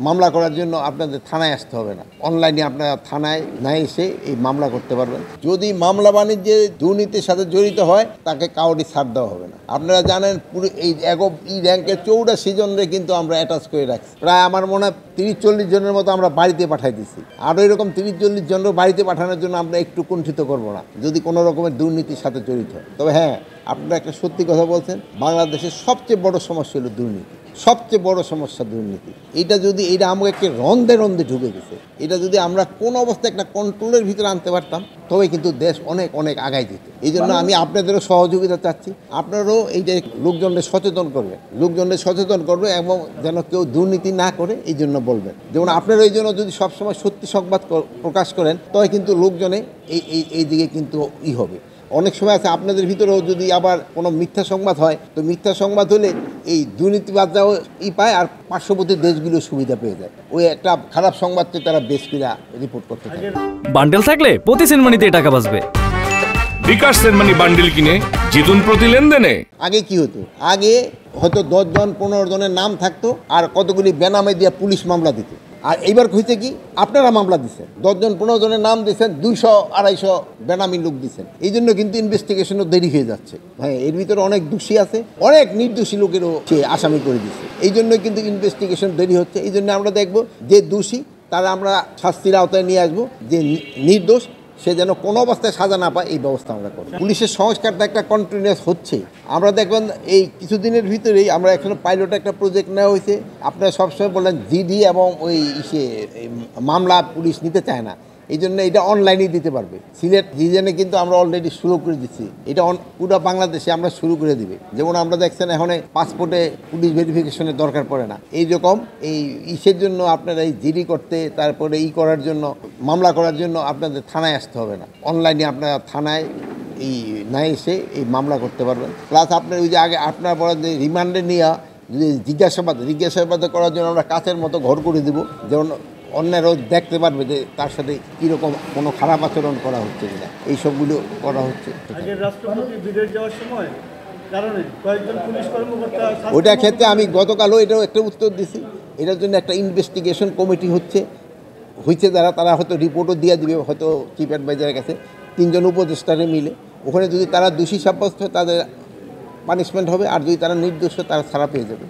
মামলা করার জন্য আপনাদের থানায় আসতে হবে না, অনলাইনে আপনারা থানায় না এসে এই মামলা করতে পারবেন। যদি মামলা বাণিজ্যে দুর্নীতির সাথে জড়িত হয় তাকে কাউরি ছাড় দেওয়া হবে না। আপনারা জানেন পুরো এই র্যাঙ্কের 84 জনরে কিন্তু আমরা অ্যাটাচ করে রাখছি। প্রায় আমার মনে হয় 30-40 জনের মতো আমরা বাড়িতে পাঠাই দিচ্ছি। আরও এরকম 30-40 জনের বাড়িতে পাঠানোর জন্য আমরা একটু কুণ্ঠিত করবো না যদি কোনো রকমের দুর্নীতির সাথে জড়িত হয়। তবে হ্যাঁ, আপনারা একটা সত্যি কথা বলছেন, বাংলাদেশের সবচেয়ে বড় সমস্যা হলো দুর্নীতি, সবচেয়ে বড় সমস্যা দুর্নীতি। এটা আমাকে রন্ধে রন্ধে ঢুকে গেছে। এটা যদি আমরা কোনো অবস্থায় একটা কন্ট্রোলের ভিতরে আনতে পারতাম তবে কিন্তু দেশ অনেক অনেক আগায় যেত। এই জন্য আমি আপনাদেরও সহযোগিতা চাচ্ছি, আপনারাও এই যে লোকজনদের সচেতন করবে এবং যেন কেউ দুর্নীতি না করে এই জন্য বলবেন। যেমন আপনারা এই জন্য যদি সবসময় সত্যি সংবাদ প্রকাশ করেন তবে কিন্তু লোকজনে এই দিকে কিন্তু হবে। অনেক সময় আছে আপনাদের ভিতরেও যদি আবার কোনো মিথ্যা সংবাদ হয়, তো মিথ্যা সংবাদ হলে এই দুর্নীতিবাজরাও পায় আর পার্শ্ববর্তী দেশগুলো সুবিধা পেয়ে যায়। ওই একটা খারাপ সংবাদকে তারা বেশ করে রিপোর্ট করতে থাকে। বান্ডেল থাকলে প্রতি সেনমানিতে টাকা বাঁচবে। বিকাশ সেনমানি বান্ডেল কিনে জিতুন প্রতি লেনদেনে। আগে কি হতো, আগে হয়তো 10 জন 15 জনের নাম থাকতো আর কতগুলি বেনামে দিয়ে পুলিশ মামলা দিত। আর এইবার হয়েছে কি, আপনারা মামলা দিচ্ছেন, 10 জন 15 জনের নাম দিচ্ছেন, 200-250 বেনামি লোক দিচ্ছেন। এই জন্য কিন্তু ইনভেস্টিগেশনও দেরি হয়ে যাচ্ছে। হ্যাঁ, এর ভিতরে অনেক দোষী আছে, অনেক নির্দোষী লোকেরও সে আসামি করে দিচ্ছে। এই জন্য কিন্তু ইনভেস্টিগেশন দেরি হচ্ছে। এই জন্য আমরা দেখব যে দোষী তারা আমরা শাস্তির আওতায় নিয়ে আসবো, যে নির্দোষ সে যেন কোনো অবস্থায় সাজা না পায় এই ব্যবস্থা আমরা করি। পুলিশের সংস্কারটা একটা কন্টিনিউয়াস হচ্ছে। আমরা দেখবেন এই কিছুদিনের ভিতরেই আমরা এখানে পাইলট একটা প্রজেক্ট নেওয়া হয়েছে। আপনারা সবসময় বললেন জিডি এবং মামলা পুলিশ নিতে চায় না, এই জন্য এটা অনলাইনেই দিতে পারবে। সিলেট রিজনে কিন্তু আমরা অলরেডি শুরু করে দিচ্ছি, এটা পুরো বাংলাদেশে আমরা শুরু করে দিবে। যেমন আমরা দেখছেন এখন পাসপোর্টে পুলিশ ভেরিফিকেশনের দরকার পড়ে না। এইরকম ইসের জন্য আপনারা এই জিডি করতে, তারপরে করার জন্য, মামলা করার জন্য আপনাদের থানায় আসতে হবে না, অনলাইনে আপনারা থানায় না এসে এই মামলা করতে পারবেন। প্লাস আপনার ওই যে আগে আপনার বলেন যে রিমান্ডে নিয়ে যদি জিজ্ঞাসাবাদ করার জন্য আমরা কাচের মতো ঘর করে দেবো, যেমন অন্যেরও দেখতে পারবে যে তার সাথে কীরকম কোনো খারাপ আচরণ করা হচ্ছে কিনা, এইসবগুলো করা হচ্ছে। ওইটার ক্ষেত্রে আমি গতকালও এটাও একটা উত্তর দিছি। এটার জন্য একটা ইনভেস্টিগেশন কমিটি হয়েছে তারা হয়তো রিপোর্টও দিয়ে দিবে, হয়তো চিফ অ্যাডভাইজারের কাছে 3 জন উপদেষ্টারে মিলে। ওখানে যদি তারা দোষী সাব্যস্ত হয় তাদের পানিশমেন্ট হবে, আর যদি তারা নির্দোষ হয় তারা ছাড়া পেয়ে যাবে।